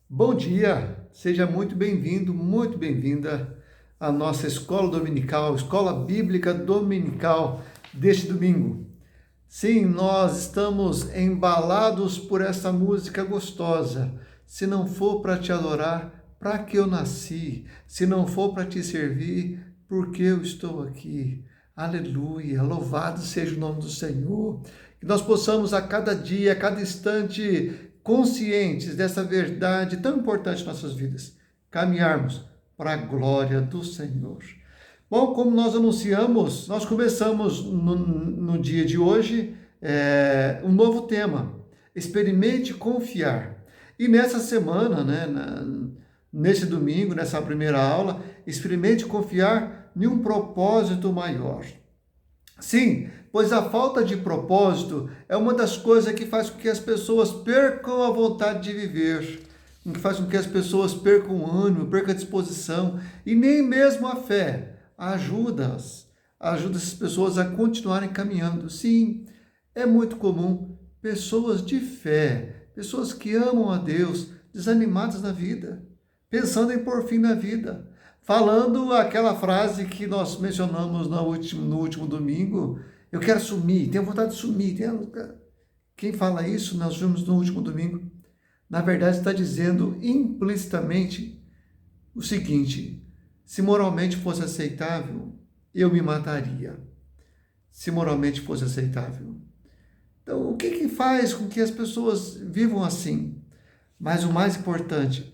Bom dia, seja muito bem-vindo, muito bem-vinda à nossa escola dominical, escola bíblica dominical deste domingo. Sim, nós estamos embalados por essa música gostosa. Se não for para te adorar, para que eu nasci? Se não for para te servir, por que eu estou aqui? Aleluia, louvado seja o nome do Senhor. Que nós possamos a cada dia, a cada instante, conscientes dessa verdade tão importante em nossas vidas, caminharmos para a glória do Senhor. Bom, como nós anunciamos, nós começamos no dia de hoje um novo tema, experimente confiar. E nessa semana, nesse domingo, nessa primeira aula, experimente confiar em um propósito maior. Sim, pois a falta de propósito é uma das coisas que faz com que as pessoas percam a vontade de viver, que faz com que as pessoas percam o ânimo, percam a disposição e nem mesmo a fé. Ajuda essas pessoas a continuarem caminhando. Sim, é muito comum pessoas de fé, pessoas que amam a Deus, desanimadas na vida, pensando em pôr fim na vida, falando aquela frase que nós mencionamos no último domingo: eu quero sumir, tenho vontade de sumir. Quem fala isso, nós vimos no último domingo, na verdade está dizendo implicitamente o seguinte: se moralmente fosse aceitável, eu me mataria. Se moralmente fosse aceitável. Então, o que faz com que as pessoas vivam assim? Mas o mais importante,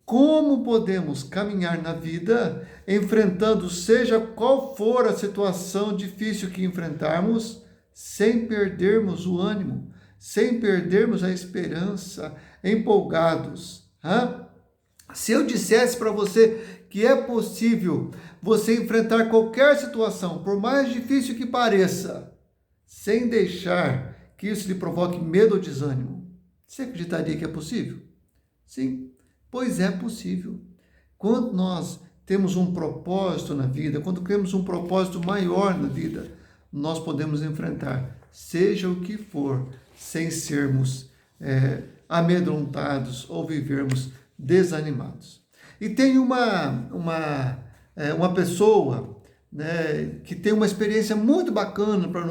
como podemos caminhar na vida, enfrentando seja qual for a situação difícil que enfrentarmos, sem perdermos o ânimo, sem perdermos a esperança, empolgados. Se eu dissesse para você que é possível você enfrentar qualquer situação, por mais difícil que pareça, sem deixar que isso lhe provoque medo ou desânimo, você acreditaria que é possível? Sim, pois é possível. Quando nós temos um propósito na vida, quando temos um propósito maior na vida, nós podemos enfrentar, seja o que for, sem sermos amedrontados ou vivermos desanimados. E tem uma pessoa, né, que tem uma experiência muito bacana para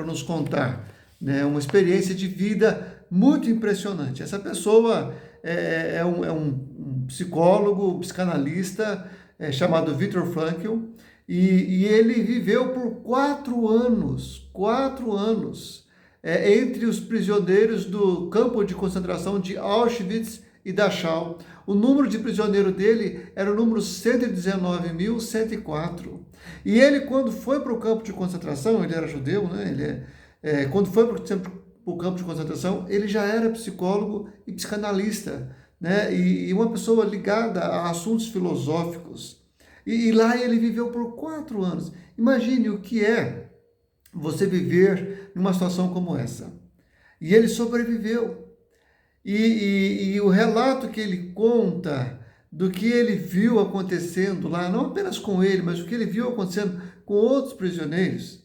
nos contar, né, uma experiência de vida muito impressionante. Essa pessoa é um psicólogo, psicanalista, chamado Viktor Frankl, e ele viveu por 4 anos, entre os prisioneiros do campo de concentração de Auschwitz e Dachau. O número de prisioneiro dele era o número 119.104. E ele, quando foi para o campo de concentração, ele era judeu, né? Quando foi para o campo de concentração, ele já era psicólogo e psicanalista, né? E uma pessoa ligada a assuntos filosóficos. E lá ele viveu por 4 anos. Imagine o que é você viver numa situação como essa. E ele sobreviveu. E o relato que ele conta do que ele viu acontecendo lá, não apenas com ele, mas o que ele viu acontecendo com outros prisioneiros,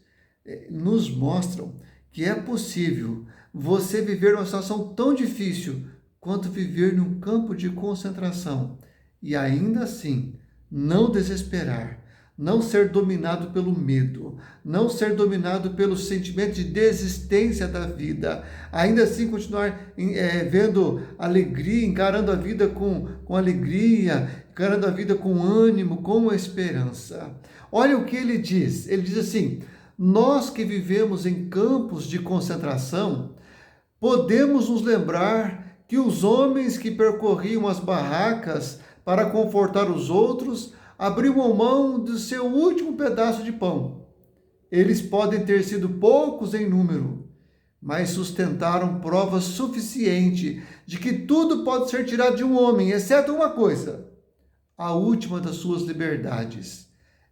nos mostram que é possível você viver uma situação tão difícil quanto viver num campo de concentração e ainda assim não desesperar, não ser dominado pelo medo, não ser dominado pelo sentimento de desistência da vida, ainda assim continuar vendo alegria, encarando a vida com alegria, encarando a vida com ânimo, com esperança. Olha o que ele diz assim: nós que vivemos em campos de concentração, podemos nos lembrar que os homens que percorriam as barracas para confortar os outros abriu mão do seu último pedaço de pão. Eles podem ter sido poucos em número, mas sustentaram prova suficiente de que tudo pode ser tirado de um homem, exceto uma coisa: a última das suas liberdades,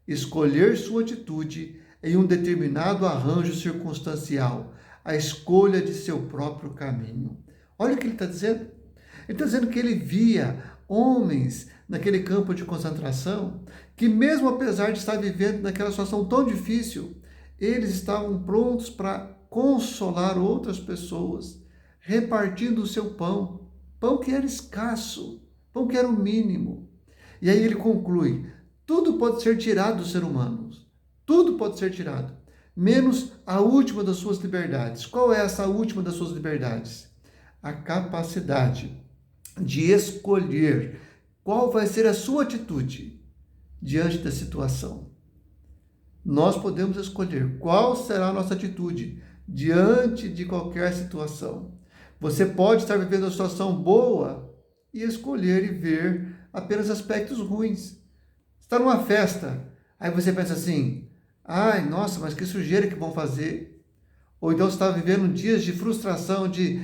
escolher sua atitude em um determinado arranjo circunstancial, a escolha de seu próprio caminho. Olha o que ele está dizendo. Ele está dizendo que ele via homens naquele campo de concentração que, mesmo apesar de estar vivendo naquela situação tão difícil, eles estavam prontos para consolar outras pessoas, repartindo o seu pão. pão que era escasso, pão que era o mínimo. E aí ele conclui: tudo pode ser tirado dos seres humanos, tudo pode ser tirado, menos a última das suas liberdades. Qual é essa última das suas liberdades? A capacidade de escolher qual vai ser a sua atitude diante da situação. Nós podemos escolher qual será a nossa atitude diante de qualquer situação. Você pode estar vivendo uma situação boa e escolher e ver apenas aspectos ruins. Está numa festa, aí você pensa assim: ai, nossa, mas que sujeira que vão fazer. Ou então você está vivendo dias de frustração, de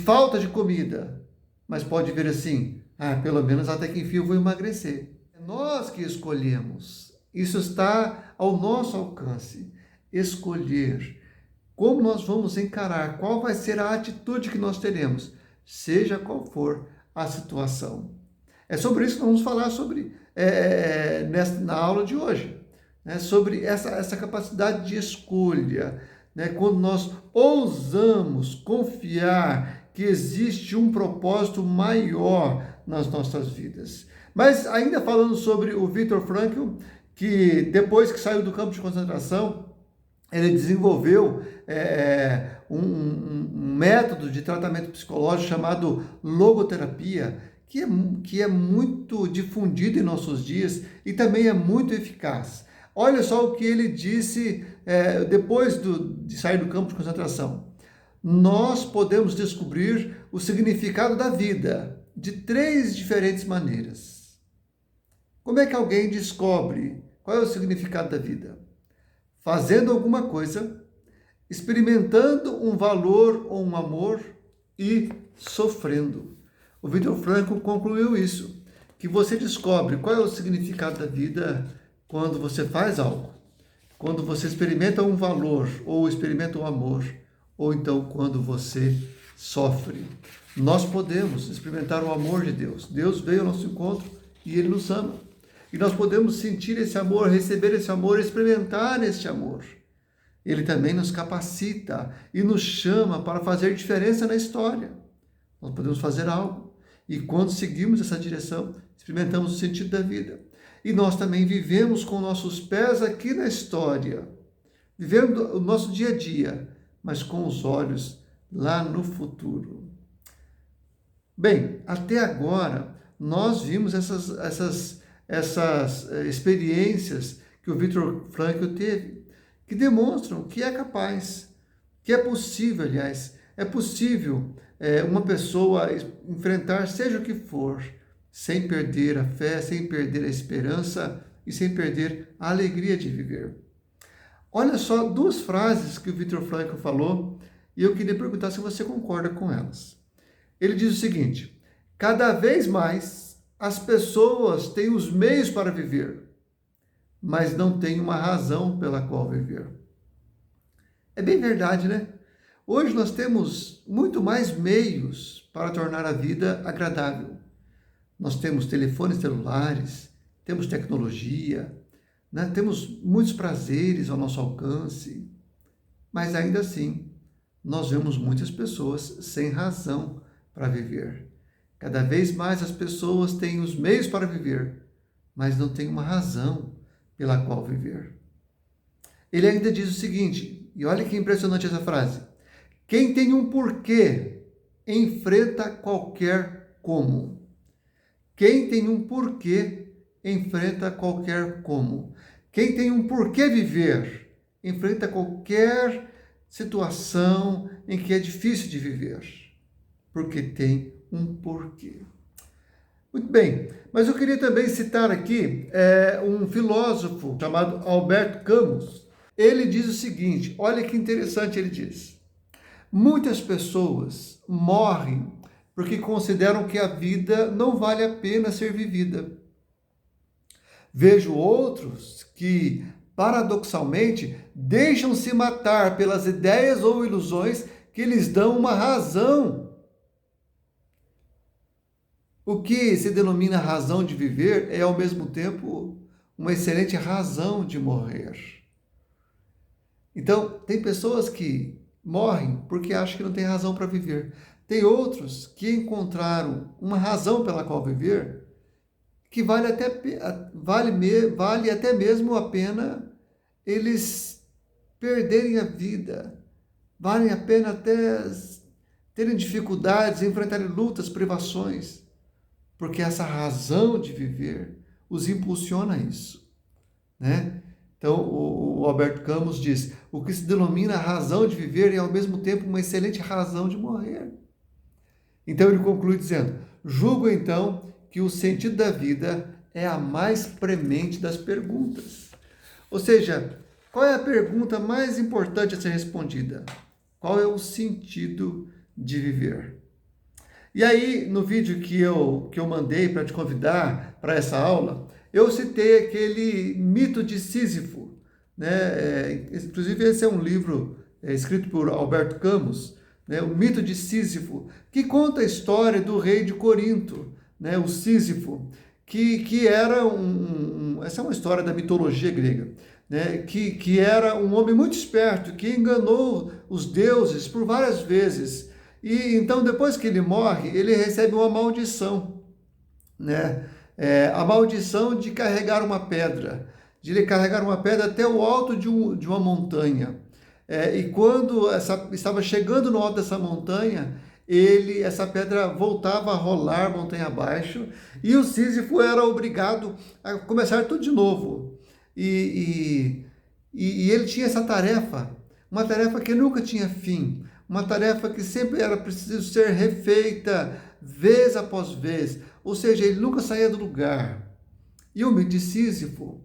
falta de comida. Mas pode ver assim: ah, pelo menos até que enfim eu vou emagrecer. É nós que escolhemos. Isso está ao nosso alcance. Escolher como nós vamos encarar, qual vai ser a atitude que nós teremos, seja qual for a situação. É sobre isso que nós vamos falar na aula de hoje, né? Sobre essa capacidade de escolha, né? Quando nós ousamos confiar que existe um propósito maior nas nossas vidas. Mas ainda falando sobre o Viktor Frankl, que depois que saiu do campo de concentração, ele desenvolveu um método de tratamento psicológico chamado logoterapia, que é muito difundido em nossos dias e também é muito eficaz. Olha só o que ele disse depois de sair do campo de concentração. Nós podemos descobrir o significado da vida de 3 diferentes maneiras. Como é que alguém descobre qual é o significado da vida? Fazendo alguma coisa, experimentando um valor ou um amor e sofrendo. O Viktor Frankl concluiu isso, que você descobre qual é o significado da vida quando você faz algo, quando você experimenta um valor ou experimenta um amor, ou então quando você sofre. Nós podemos experimentar o amor de Deus. Deus veio ao nosso encontro e Ele nos ama. E nós podemos sentir esse amor, receber esse amor, experimentar esse amor. Ele também nos capacita e nos chama para fazer diferença na história. Nós podemos fazer algo. E quando seguimos essa direção, experimentamos o sentido da vida. E nós também vivemos com nossos pés aqui na história, vivendo o nosso dia a dia, mas com os olhos lá no futuro. Bem, até agora, nós vimos essas experiências que o Viktor Frankl teve, que demonstram que é capaz, que é possível, aliás, é possível uma pessoa enfrentar seja o que for, sem perder a fé, sem perder a esperança e sem perder a alegria de viver. Olha só 2 frases que o Viktor Frankl falou e eu queria perguntar se você concorda com elas. Ele diz o seguinte: cada vez mais as pessoas têm os meios para viver, mas não têm uma razão pela qual viver. É bem verdade, né? Hoje nós temos muito mais meios para tornar a vida agradável. Nós temos telefones celulares, temos tecnologia, né? Temos muitos prazeres ao nosso alcance, mas ainda assim nós vemos muitas pessoas sem razão para viver. Cada vez mais as pessoas têm os meios para viver, mas não têm uma razão pela qual viver. Ele ainda diz o seguinte, e olha que impressionante essa frase: quem tem um porquê enfrenta qualquer como. Quem tem um porquê enfrenta qualquer como. Quem tem um porquê viver enfrenta qualquer situação em que é difícil de viver, porque tem um porquê. Muito bem, mas eu queria também citar aqui um filósofo chamado Albert Camus. Ele diz o seguinte, olha que interessante ele diz: muitas pessoas morrem porque consideram que a vida não vale a pena ser vivida. Vejo outros que, paradoxalmente, deixam-se matar pelas ideias ou ilusões que lhes dão uma razão. O que se denomina razão de viver é, ao mesmo tempo, uma excelente razão de morrer. Então, tem pessoas que morrem porque acham que não tem razão para viver. Tem outros que encontraram uma razão pela qual viver, que vale até mesmo a pena eles perderem a vida, vale a pena até terem dificuldades, enfrentarem lutas, privações, porque essa razão de viver os impulsiona a isso, né? Então, o Albert Camus diz, o que se denomina razão de viver é ao mesmo tempo uma excelente razão de morrer. Então ele conclui dizendo, julgo então que o sentido da vida é a mais premente das perguntas. Ou seja, qual é a pergunta mais importante a ser respondida? Qual é o sentido de viver? E aí, no vídeo que eu mandei para te convidar para essa aula, eu citei aquele mito de Sísifo, né? Inclusive, esse é um livro escrito por Albert Camus, né? O mito de Sísifo, que conta a história do rei de Corinto, né? O Sísifo, que era essa é uma história da mitologia grega, né? Que era um homem muito esperto, que enganou os deuses por várias vezes. E então, depois que ele morre, ele recebe uma maldição, né? A maldição de carregar uma pedra, de ele carregar uma pedra até o alto de uma montanha. E quando estava chegando no alto dessa montanha, essa pedra voltava a rolar montanha abaixo, e o Sísifo era obrigado a começar tudo de novo. E ele tinha essa tarefa, uma tarefa que nunca tinha fim, uma tarefa que sempre era preciso ser refeita, vez após vez, ou seja, ele nunca saía do lugar. E o mito de Sísifo,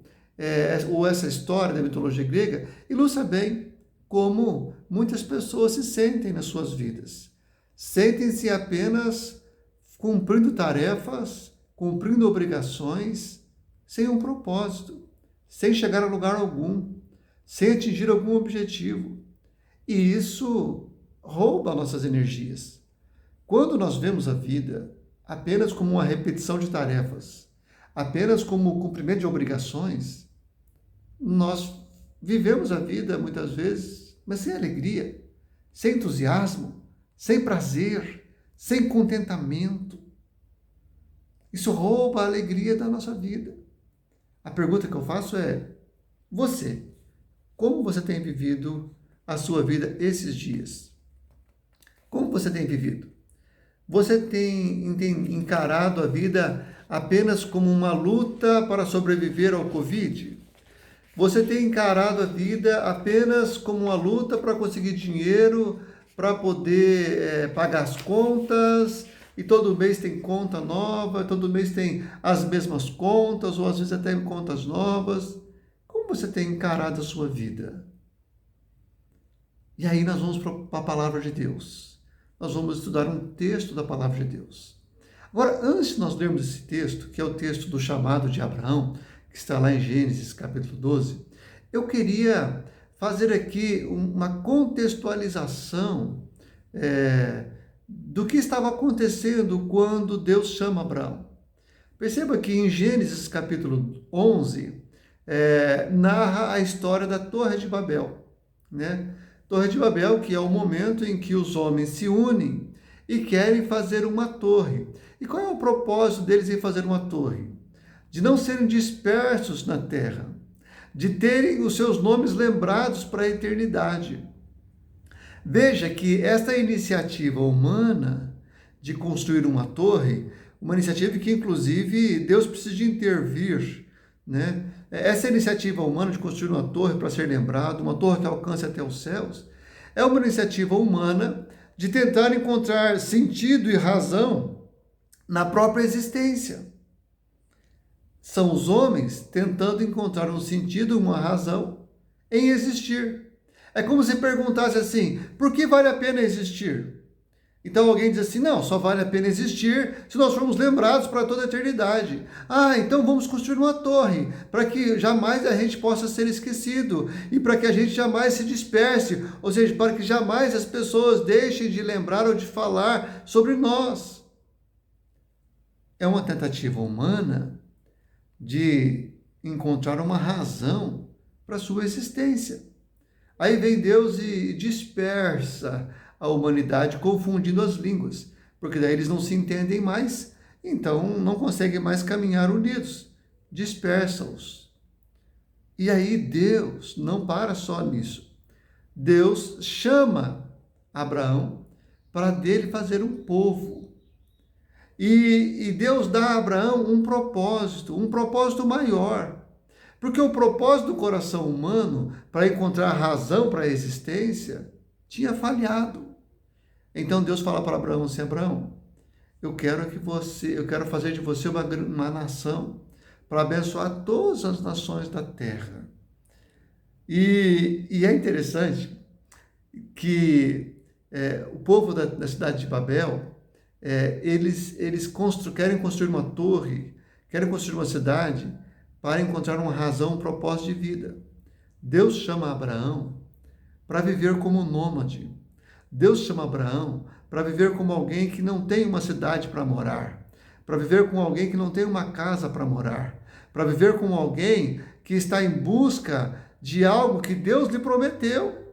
ou essa história da mitologia grega, ilustra bem como muitas pessoas se sentem nas suas vidas. Sentem-se apenas cumprindo tarefas, cumprindo obrigações, sem um propósito, sem chegar a lugar algum, sem atingir algum objetivo. E isso rouba nossas energias. Quando nós vemos a vida apenas como uma repetição de tarefas, apenas como o cumprimento de obrigações, nós vivemos a vida muitas vezes, mas sem alegria, sem entusiasmo, sem prazer, sem contentamento. Isso rouba a alegria da nossa vida. A pergunta que eu faço é: você, como você tem vivido a sua vida esses dias? Como você tem vivido? Você tem encarado a vida apenas como uma luta para sobreviver ao Covid? Você tem encarado a vida apenas como uma luta para conseguir dinheiro, para poder pagar as contas, e todo mês tem conta nova, todo mês tem as mesmas contas, ou às vezes até contas novas? Como você tem encarado a sua vida? E aí nós vamos para a palavra de Deus. Nós vamos estudar um texto da palavra de Deus. Agora, antes de nós lermos esse texto, que é o texto do chamado de Abraão, que está lá em Gênesis capítulo 12, eu queria fazer aqui uma contextualização do que estava acontecendo quando Deus chama Abraão. Perceba que em Gênesis capítulo 11, narra a história da Torre de Babel, né? Torre de Babel, que é o momento em que os homens se unem e querem fazer uma torre. E qual é o propósito deles em fazer uma torre? De não serem dispersos na terra, de terem os seus nomes lembrados para a eternidade. Veja que esta iniciativa humana de construir uma torre, uma iniciativa que inclusive Deus precisa de intervir, né? Essa iniciativa humana de construir uma torre para ser lembrado, uma torre que alcance até os céus, é uma iniciativa humana de tentar encontrar sentido e razão na própria existência. São os homens tentando encontrar um sentido e uma razão em existir. É como se perguntasse assim: por que vale a pena existir? Então alguém diz assim: não, só vale a pena existir se nós formos lembrados para toda a eternidade. Então vamos construir uma torre, para que jamais a gente possa ser esquecido, e para que a gente jamais se disperse, ou seja, para que jamais as pessoas deixem de lembrar ou de falar sobre nós. É uma tentativa humana de encontrar uma razão para a sua existência. Aí vem Deus e dispersa a humanidade confundindo as línguas, porque daí eles não se entendem mais, então não conseguem mais caminhar unidos, dispersa-os. E aí Deus não para só nisso. Deus chama Abraão para dele fazer um povo. E Deus dá a Abraão um propósito maior. Porque o propósito do coração humano, para encontrar razão para a existência, tinha falhado. Então Deus fala para Abraão assim: Abraão, eu quero fazer de você uma nação para abençoar todas as nações da terra. E é interessante que o povo da cidade de Babel, eles querem construir uma torre, querem construir uma cidade para encontrar uma razão, um propósito de vida. Deus chama Abraão para viver como nômade. Deus chama Abraão para viver como alguém que não tem uma cidade para morar, para viver como alguém que não tem uma casa para morar, para viver como alguém que está em busca de algo que Deus lhe prometeu.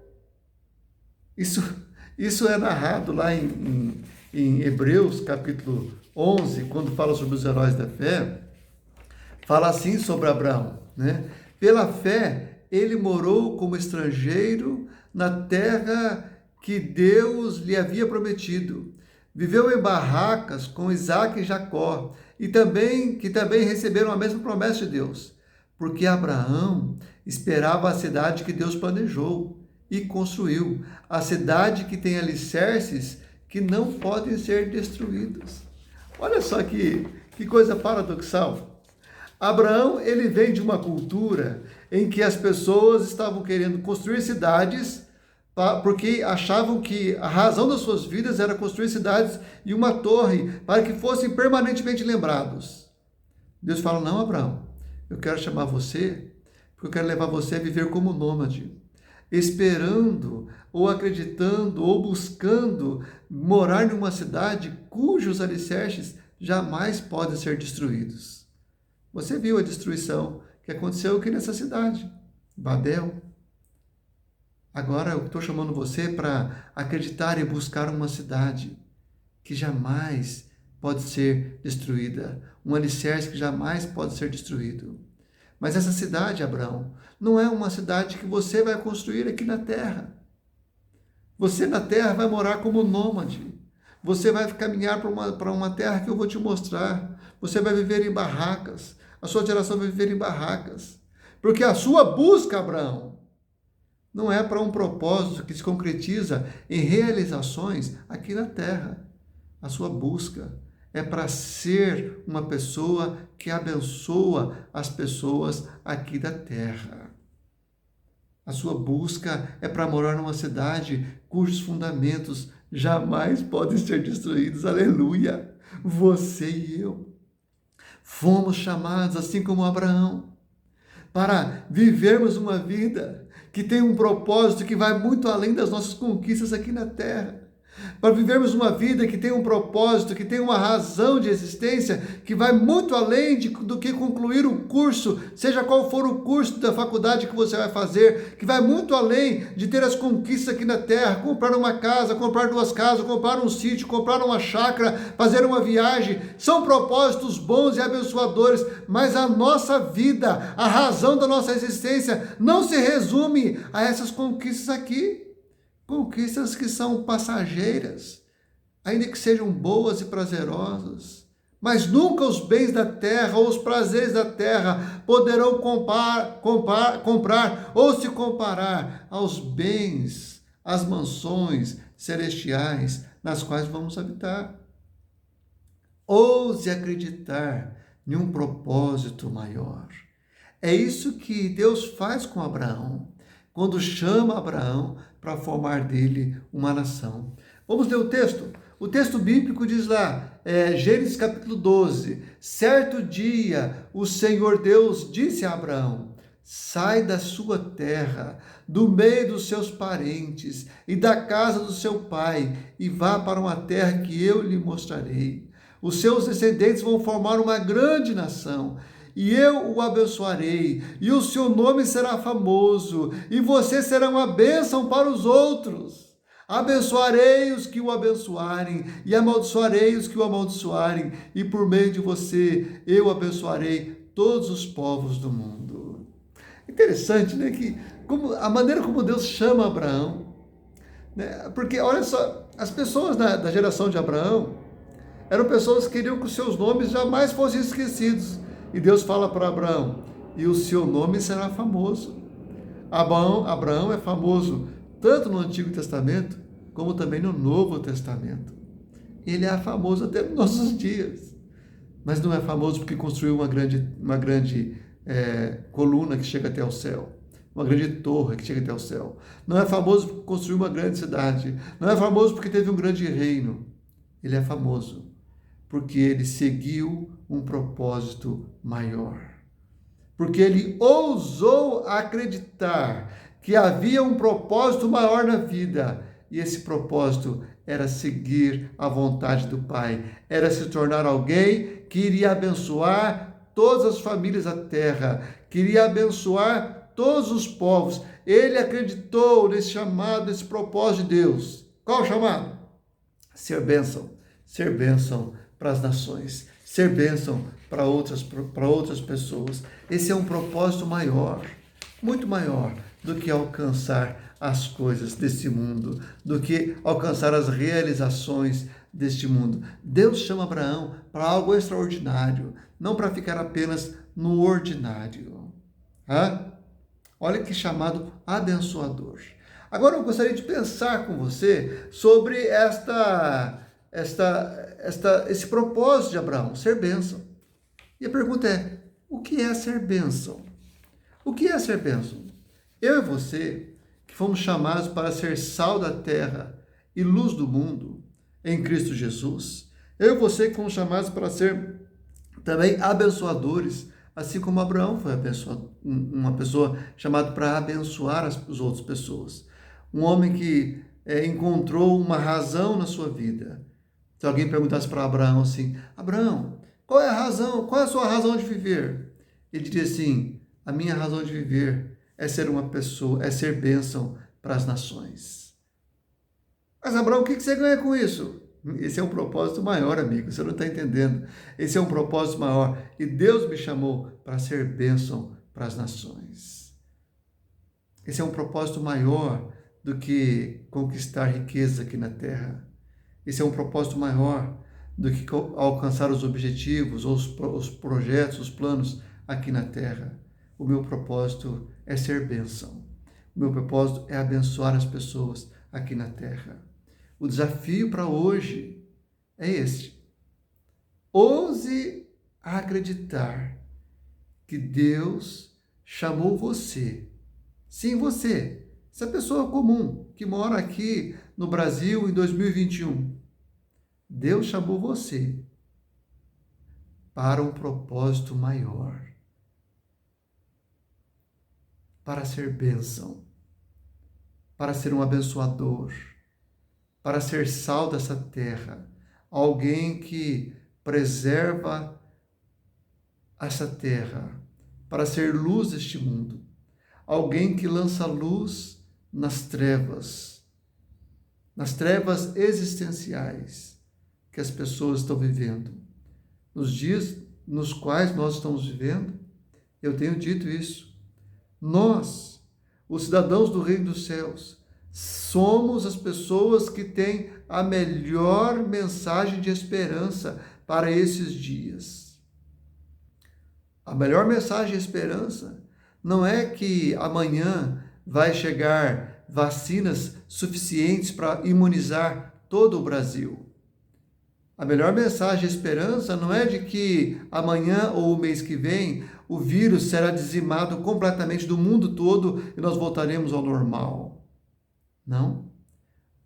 Isso é narrado lá em Hebreus, capítulo 11, quando fala sobre os heróis da fé. Fala assim sobre Abraão, né? Pela fé, ele morou como estrangeiro na terra que Deus lhe havia prometido. Viveu em barracas com Isaac e Jacó, que também receberam a mesma promessa de Deus, porque Abraão esperava a cidade que Deus planejou e construiu, a cidade que tem alicerces que não podem ser destruídos. Olha só que coisa paradoxal. Abraão, ele vem de uma cultura em que as pessoas estavam querendo construir cidades porque achavam que a razão das suas vidas era construir cidades e uma torre para que fossem permanentemente lembrados. Deus fala: não, Abraão, eu quero chamar você, porque eu quero levar você a viver como nômade, esperando, ou acreditando, ou buscando morar numa cidade cujos alicerces jamais podem ser destruídos. Você viu a destruição que aconteceu aqui nessa cidade, Babel. Agora eu estou chamando você para acreditar e buscar uma cidade que jamais pode ser destruída, um alicerce que jamais pode ser destruído. Mas essa cidade, Abraão, não é uma cidade que você vai construir aqui na terra. Você na terra vai morar como nômade. Você vai caminhar para uma terra que eu vou te mostrar. Você vai viver em barracas. A sua geração vai viver em barracas. Porque a sua busca, Abraão, não é para um propósito que se concretiza em realizações aqui na terra. A sua busca é para ser uma pessoa que abençoa as pessoas aqui da terra. A sua busca é para morar numa cidade cujos fundamentos jamais podem ser destruídos. Aleluia! Você e eu fomos chamados, assim como Abraão, para vivermos uma vida que tem um propósito que vai muito além das nossas conquistas aqui na terra. Para vivermos uma vida que tem um propósito, que tem uma razão de existência, que vai muito além do que concluir o curso, seja qual for o curso da faculdade que você vai fazer, que vai muito além de ter as conquistas aqui na terra, comprar uma casa, comprar 2 casas, comprar um sítio, comprar uma chácara, fazer uma viagem. São propósitos bons e abençoadores, mas a nossa vida, a razão da nossa existência não se resume a essas conquistas aqui. Conquistas que são passageiras, ainda que sejam boas e prazerosas, mas nunca os bens da terra ou os prazeres da terra poderão comprar ou se comparar aos bens, às mansões celestiais nas quais vamos habitar. Ouse acreditar em um propósito maior. É isso que Deus faz com Abraão, quando chama Abraão para formar dele uma nação. Vamos ler o texto? O texto bíblico diz lá, Gênesis capítulo 12, certo dia o Senhor Deus disse a Abraão: sai da sua terra, do meio dos seus parentes e da casa do seu pai, e vá para uma terra que eu lhe mostrarei. Os seus descendentes vão formar uma grande nação, e eu o abençoarei, e o seu nome será famoso, e você será uma bênção para os outros. Abençoarei os que o abençoarem, e amaldiçoarei os que o amaldiçoarem, e por meio de você eu abençoarei todos os povos do mundo. Interessante, né? Que a maneira como Deus chama Abraão, né? Porque olha só, as pessoas da geração de Abraão eram pessoas que queriam que os seus nomes jamais fossem esquecidos. E Deus fala para Abraão: e o seu nome será famoso. Abraão é famoso tanto no Antigo Testamento, como também no Novo Testamento. Ele é famoso até nos nossos dias. Mas não é famoso porque construiu uma grande coluna que chega até o céu. Uma grande torre que chega até o céu. Não é famoso porque construiu uma grande cidade. Não é famoso porque teve um grande reino. Ele é famoso porque ele seguiu um propósito maior. Porque ele ousou acreditar que havia um propósito maior na vida. E esse propósito era seguir a vontade do Pai. Era se tornar alguém que iria abençoar todas as famílias da terra. Queria abençoar todos os povos. Ele acreditou nesse chamado, nesse propósito de Deus. Qual o chamado? Ser bênção para as nações, ser bênção para outras pessoas. Esse é um propósito maior, muito maior do que alcançar as coisas desse mundo, do que alcançar as realizações deste mundo. Deus chama Abraão para algo extraordinário, não para ficar apenas no ordinário. Olha que chamado abençoador. Agora eu gostaria de pensar com você sobre esse propósito de Abraão, ser bênção. E a pergunta é: o que é ser bênção? O que é ser bênção? Eu e você, que fomos chamados para ser sal da terra e luz do mundo em Cristo Jesus, eu e você que fomos chamados para ser também abençoadores, assim como Abraão foi uma pessoa chamada para abençoar as outras pessoas. Um homem que encontrou uma razão na sua vida. Se alguém perguntasse para Abraão assim: Abraão, qual é a razão? Qual é a sua razão de viver? Ele diria assim: a minha razão de viver é ser uma pessoa, é ser bênção para as nações. Mas Abraão, o que você ganha com isso? Esse é um propósito maior, amigo, você não está entendendo. Esse é um propósito maior. E Deus me chamou para ser bênção para as nações. Esse é um propósito maior do que conquistar riqueza aqui na terra. Esse é um propósito maior do que alcançar os objetivos, os projetos, os planos aqui na terra. O meu propósito é ser bênção. O meu propósito é abençoar as pessoas aqui na terra. O desafio para hoje é este: ouse acreditar que Deus chamou você. Sim, você, essa pessoa comum que mora aqui no Brasil em 2021. Deus chamou você para um propósito maior, para ser bênção, para ser um abençoador, para ser sal dessa terra, alguém que preserva essa terra, para ser luz deste mundo, alguém que lança luz nas trevas existenciais que as pessoas estão vivendo. Nos dias nos quais nós estamos vivendo, eu tenho dito isso. Nós, os cidadãos do Reino dos Céus, somos as pessoas que têm a melhor mensagem de esperança para esses dias. A melhor mensagem de esperança não é que amanhã vai chegar vacinas suficientes para imunizar todo o Brasil. A melhor mensagem de esperança não é de que amanhã ou o mês que vem o vírus será dizimado completamente do mundo todo e nós voltaremos ao normal. Não.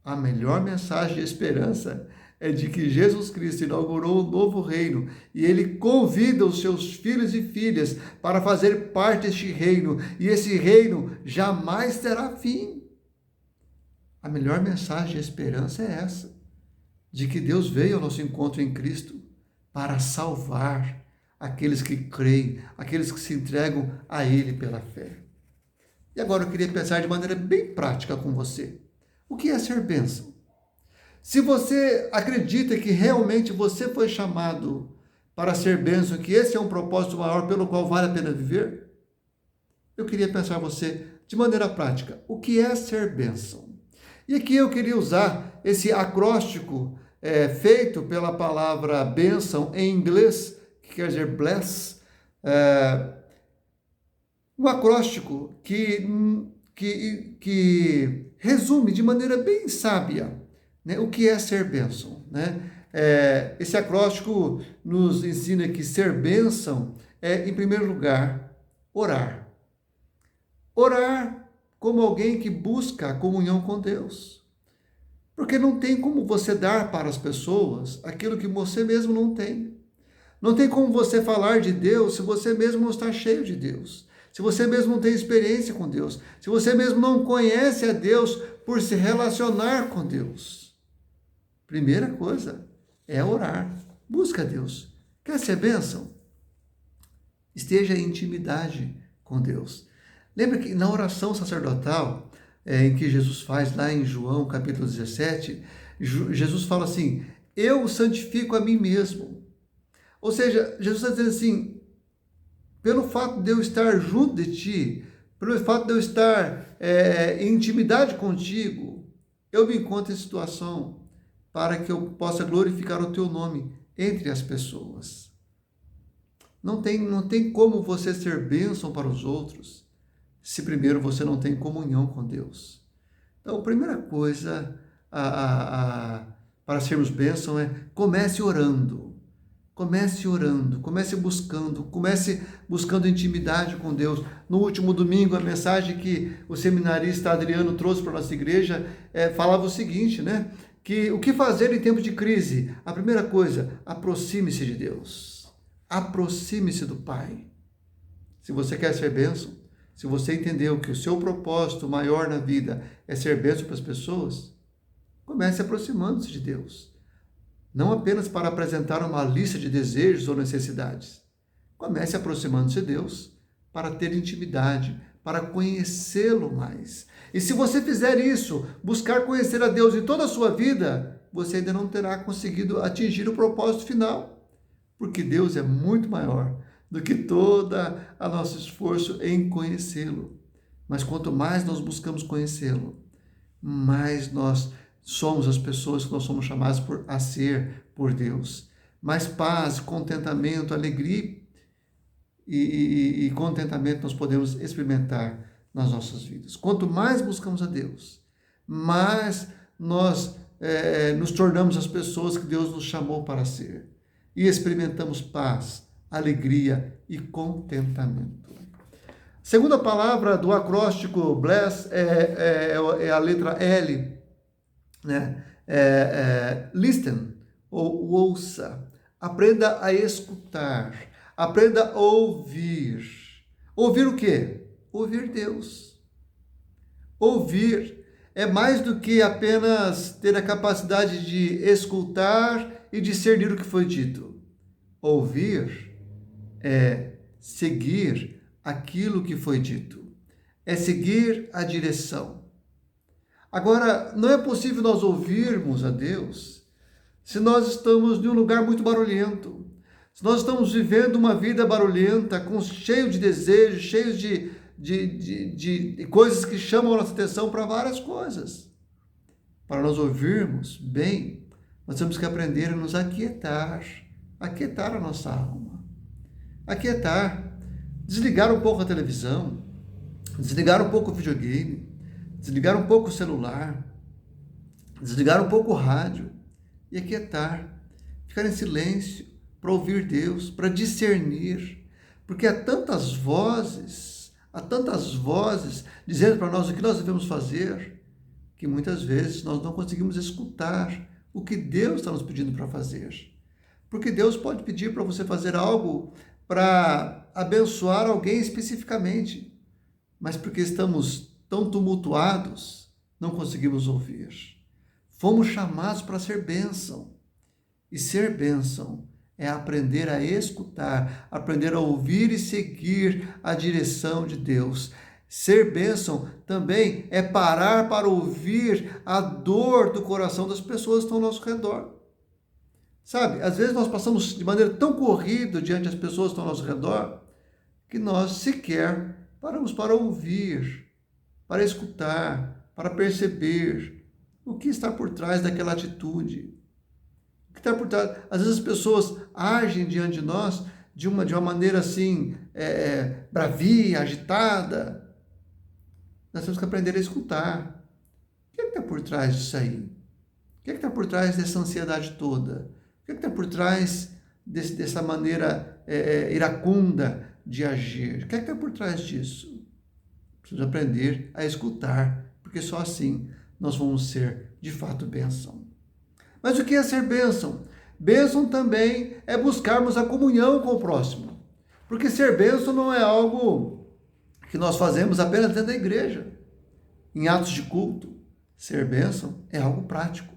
A melhor mensagem de esperança é de que Jesus Cristo inaugurou um novo reino e ele convida os seus filhos e filhas para fazer parte deste reino, e esse reino jamais terá fim. A melhor mensagem de esperança é essa, de que Deus veio ao nosso encontro em Cristo para salvar aqueles que creem, aqueles que se entregam a Ele pela fé. E agora eu queria pensar de maneira bem prática com você. O que é ser bênção? Se você acredita que realmente você foi chamado para ser bênção, que esse é um propósito maior pelo qual vale a pena viver, eu queria pensar você de maneira prática. O que é ser bênção? E aqui eu queria usar esse acróstico feito pela palavra bênção em inglês, que quer dizer bless, um acróstico que resume de maneira bem sábia, né, o que é ser bênção. Né? Esse acróstico nos ensina que ser bênção é, em primeiro lugar, orar. Orar como alguém que busca a comunhão com Deus. Porque não tem como você dar para as pessoas aquilo que você mesmo não tem. Não tem como você falar de Deus se você mesmo não está cheio de Deus. Se você mesmo não tem experiência com Deus. Se você mesmo não conhece a Deus por se relacionar com Deus. Primeira coisa é orar. Busca Deus. Quer ser bênção? Esteja em intimidade com Deus. Lembra que na oração sacerdotal, em que Jesus faz lá em João capítulo 17, Jesus fala assim, eu santifico a mim mesmo. Ou seja, Jesus está dizendo assim, pelo fato de eu estar junto de ti, pelo fato de eu estar em intimidade contigo, eu me encontro em situação para que eu possa glorificar o teu nome entre as pessoas. Não tem como você ser bênção para os outros se primeiro você não tem comunhão com Deus. Então, a primeira coisa para sermos bênção é comece orando. Comece orando, comece buscando intimidade com Deus. No último domingo, a mensagem que o seminarista Adriano trouxe para a nossa igreja falava o seguinte, né? Que o que fazer em tempo de crise? A primeira coisa, aproxime-se de Deus. Aproxime-se do Pai. Se você quer ser bênção, se você entendeu que o seu propósito maior na vida é ser bênção para as pessoas, comece aproximando-se de Deus. Não apenas para apresentar uma lista de desejos ou necessidades. Comece aproximando-se de Deus para ter intimidade, para conhecê-lo mais. E se você fizer isso, buscar conhecer a Deus em toda a sua vida, você ainda não terá conseguido atingir o propósito final. Porque Deus é muito maior do que todo o nosso esforço em conhecê-lo. Mas quanto mais nós buscamos conhecê-lo, mais nós somos as pessoas que nós somos chamadas a ser por Deus. Mais paz, contentamento, alegria e contentamento nós podemos experimentar nas nossas vidas. Quanto mais buscamos a Deus, mais nós nos tornamos as pessoas que Deus nos chamou para ser. E experimentamos paz, alegria e contentamento. Segunda palavra do acróstico bless é a letra L, né? Listen, ou ouça. Aprenda a escutar. Aprenda a ouvir. Ouvir o quê? Ouvir Deus. Ouvir é mais do que apenas ter a capacidade de escutar e discernir o que foi dito. Ouvir é seguir aquilo que foi dito. É seguir a direção. Agora, não é possível nós ouvirmos a Deus se nós estamos em um lugar muito barulhento, se nós estamos vivendo uma vida barulhenta, cheio de desejos, cheio de coisas que chamam a nossa atenção para várias coisas. Para nós ouvirmos bem, nós temos que aprender a nos aquietar a nossa alma, aquietar, desligar um pouco a televisão, desligar um pouco o videogame, desligar um pouco o celular, desligar um pouco o rádio e aquietar, ficar em silêncio para ouvir Deus, para discernir, porque há tantas vozes dizendo para nós o que nós devemos fazer, que muitas vezes nós não conseguimos escutar o que Deus está nos pedindo para fazer. Porque Deus pode pedir para você fazer algo para abençoar alguém especificamente, mas porque estamos tão tumultuados, não conseguimos ouvir. Fomos chamados para ser bênção. E ser bênção é aprender a escutar, aprender a ouvir e seguir a direção de Deus. Ser bênção também é parar para ouvir a dor do coração das pessoas que estão ao nosso redor. Sabe, às vezes nós passamos de maneira tão corrida diante das pessoas que estão ao nosso redor, que nós sequer paramos para ouvir, para escutar, para perceber o que está por trás daquela atitude. O que está por trás? Às vezes as pessoas agem diante de nós de uma maneira assim, bravia, agitada. Nós temos que aprender a escutar. O que está por trás disso aí? O que está por trás dessa ansiedade toda? O que está por trás dessa maneira iracunda de agir? O que está por trás disso? Precisamos aprender a escutar, porque só assim nós vamos ser, de fato, bênção. Mas o que é ser bênção? Bênção também é buscarmos a comunhão com o próximo. Porque ser bênção não é algo que nós fazemos apenas dentro da igreja, em atos de culto. Ser bênção é algo prático,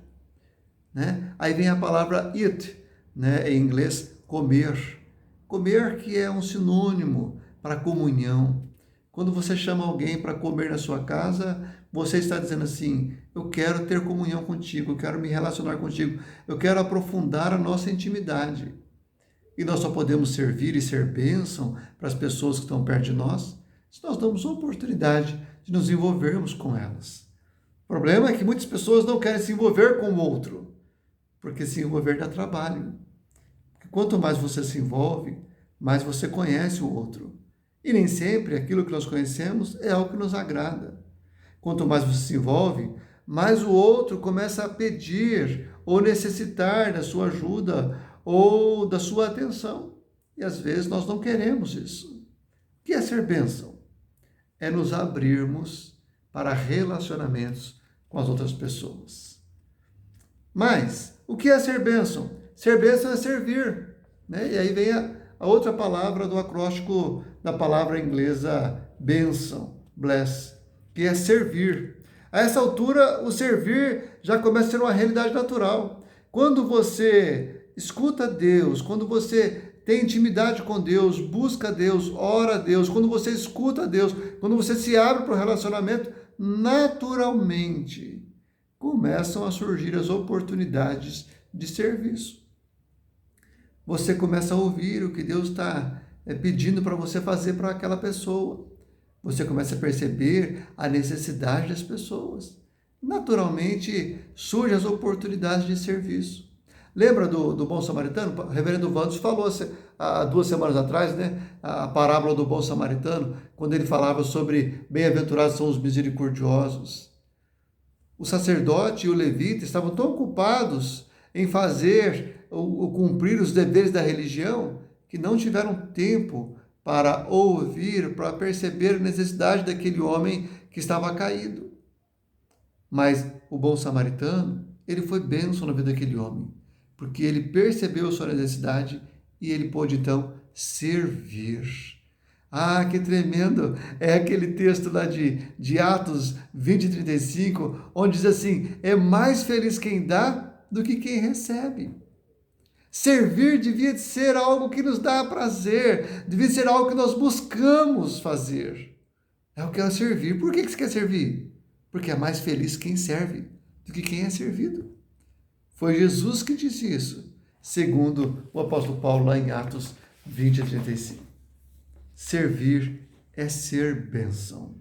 né? Aí vem a palavra eat, né? Em inglês, comer. Comer que é um sinônimo para comunhão. Quando você chama alguém para comer na sua casa, você está dizendo assim: eu quero ter comunhão contigo, eu quero me relacionar contigo, eu quero aprofundar a nossa intimidade. E nós só podemos servir e ser bênção para as pessoas que estão perto de nós se nós damos a oportunidade de nos envolvermos com elas. O problema é que muitas pessoas não querem se envolver com o outro, porque se envolver dá trabalho. Porque quanto mais você se envolve, mais você conhece o outro. E nem sempre aquilo que nós conhecemos é algo que nos agrada. Quanto mais você se envolve, mais o outro começa a pedir ou necessitar da sua ajuda ou da sua atenção. E às vezes nós não queremos isso. O que é ser bênção? É nos abrirmos para relacionamentos com as outras pessoas. Mas, o que é ser bênção? Ser bênção é servir, né? E aí vem a outra palavra do acróstico da palavra inglesa bênção, bless, que é servir. A essa altura, o servir já começa a ser uma realidade natural. Quando você escuta Deus, quando você tem intimidade com Deus, busca Deus, ora a Deus, quando você escuta Deus, quando você se abre para o relacionamento, naturalmente começam a surgir as oportunidades de serviço. Você começa a ouvir o que Deus está pedindo para você fazer para aquela pessoa. Você começa a perceber a necessidade das pessoas. Naturalmente surgem as oportunidades de serviço. Lembra do bom samaritano? O reverendo Vandos falou há 2 semanas atrás, né? A parábola do bom samaritano, quando ele falava sobre bem-aventurados são os misericordiosos. O sacerdote e o levita estavam tão ocupados em fazer ou cumprir os deveres da religião que não tiveram tempo para ouvir, para perceber a necessidade daquele homem que estava caído. Mas o bom samaritano, ele foi bênção na vida daquele homem, porque ele percebeu a sua necessidade e ele pôde então servir. Ah, que tremendo! É aquele texto lá de Atos 20:35, onde diz assim: é mais feliz quem dá do que quem recebe. Servir devia de ser algo que nos dá prazer, devia ser algo que nós buscamos fazer. Eu quero servir. Por que você quer servir? Porque é mais feliz quem serve do que quem é servido. Foi Jesus que disse isso, segundo o apóstolo Paulo lá em Atos 20:35. Servir é ser bênção.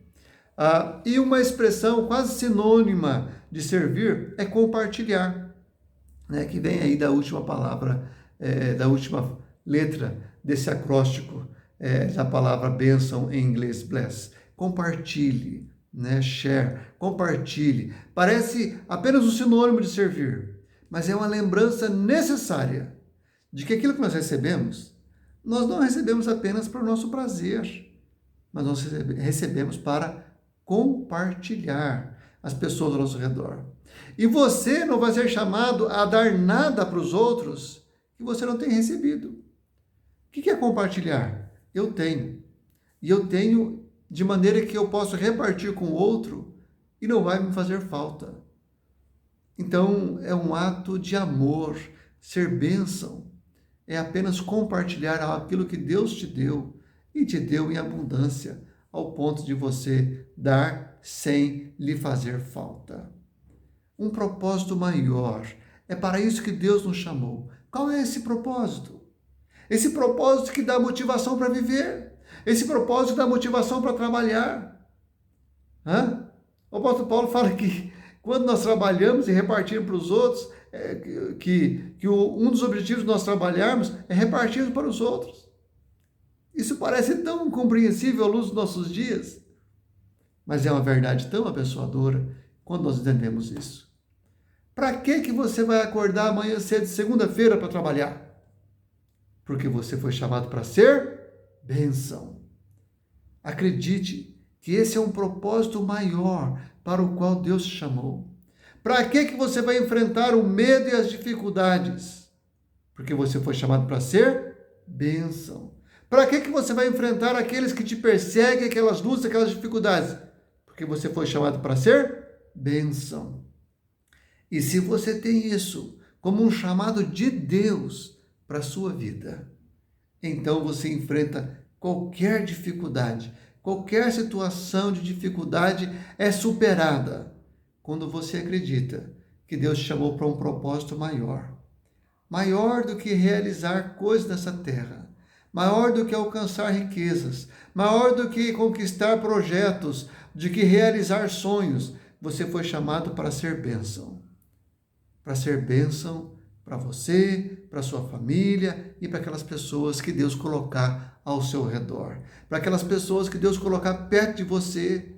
E uma expressão quase sinônima de servir é compartilhar, né, que vem aí da última palavra, da última letra desse acróstico, da palavra bênção em inglês, bless. Compartilhe, né, share, compartilhe. Parece apenas um sinônimo de servir, mas é uma lembrança necessária de que aquilo que nós recebemos, nós não recebemos apenas para o nosso prazer, mas nós recebemos para compartilhar as pessoas ao nosso redor. E você não vai ser chamado a dar nada para os outros que você não tem recebido. O que é compartilhar? Eu tenho. E eu tenho de maneira que eu posso repartir com o outro e não vai me fazer falta. Então, é um ato de amor. Ser bênção é apenas compartilhar aquilo que Deus te deu e te deu em abundância ao ponto de você dar sem lhe fazer falta. Um propósito maior. É para isso que Deus nos chamou. Qual é esse propósito? Esse propósito que dá motivação para viver. Esse propósito que dá motivação para trabalhar. O apóstolo Paulo fala que quando nós trabalhamos e repartimos para os outros, um dos objetivos de nós trabalharmos é repartirmos para os outros. Isso parece tão incompreensível à luz dos nossos dias, mas é uma verdade tão abençoadora quando nós entendemos isso. Para que você vai acordar amanhã cedo, segunda-feira, para trabalhar? Porque você foi chamado para ser bênção. Acredite que esse é um propósito maior para o qual Deus te chamou. Para que você vai enfrentar o medo e as dificuldades? Porque você foi chamado para ser bênção. Para que você vai enfrentar aqueles que te perseguem, aquelas lutas, aquelas dificuldades? Porque você foi chamado para ser bênção. E se você tem isso como um chamado de Deus para a sua vida, então você enfrenta qualquer dificuldade, qualquer situação de dificuldade é superada quando você acredita que Deus te chamou para um propósito maior. Maior do que realizar coisas nessa terra, maior do que alcançar riquezas, maior do que conquistar projetos, de que realizar sonhos. Você foi chamado para ser bênção. Para ser bênção para você, para sua família e para aquelas pessoas que Deus colocar ao seu redor. Para aquelas pessoas que Deus colocar perto de você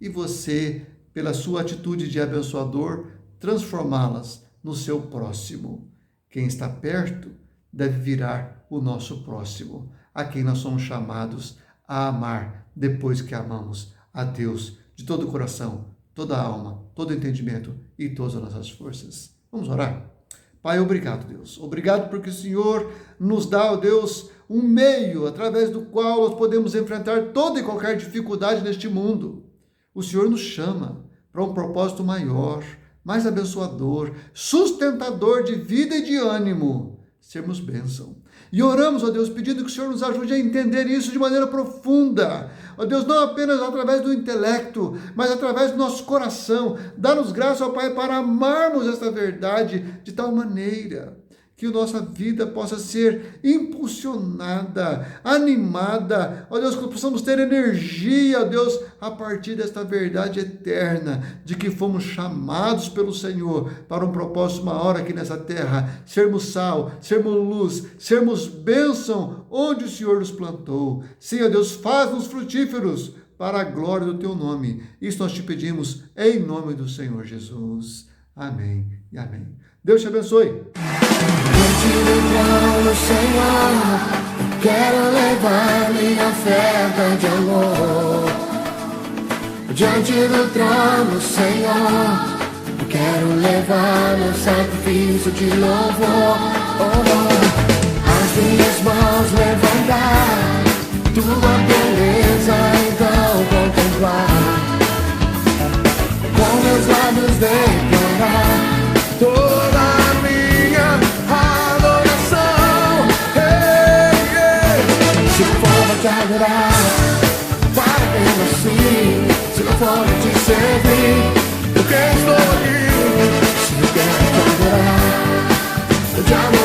e você, pela sua atitude de abençoador, transformá-las no seu próximo. Quem está perto deve virar o nosso próximo, a quem nós somos chamados a amar depois que amamos a Deus de todo o coração, toda a alma, todo o entendimento e todas as nossas forças. Vamos orar? Pai, obrigado, Deus. Obrigado porque o Senhor nos dá, ó Deus, um meio através do qual nós podemos enfrentar toda e qualquer dificuldade neste mundo. O Senhor nos chama para um propósito maior, mais abençoador, sustentador de vida e de ânimo, sermos bênção. E oramos, ó Deus, pedindo que o Senhor nos ajude a entender isso de maneira profunda. Ó Deus, não apenas através do intelecto, mas através do nosso coração. Dá-nos graça, ó Pai, para amarmos esta verdade de tal maneira que a nossa vida possa ser impulsionada, animada, ó Deus, que possamos ter energia, ó Deus, a partir desta verdade eterna, de que fomos chamados pelo Senhor para um propósito maior aqui nessa terra, sermos sal, sermos luz, sermos bênção onde o Senhor nos plantou. Sim, ó Deus, faz-nos frutíferos para a glória do Teu nome. Isso nós te pedimos em nome do Senhor Jesus. Amém e amém. Deus te abençoe. Diante do trono, Senhor, quero levar minha oferta de amor. Diante do trono, Senhor, quero levar meu sacrifício de louvor. As minhas mãos levantar, tua beleza então contemplar. Com meus lábios declarar toda a minha adoração. Se for te adorar, para quem nasci. Se não for te servir, porque estou aqui. Se eu quero te adorar, eu te adorar.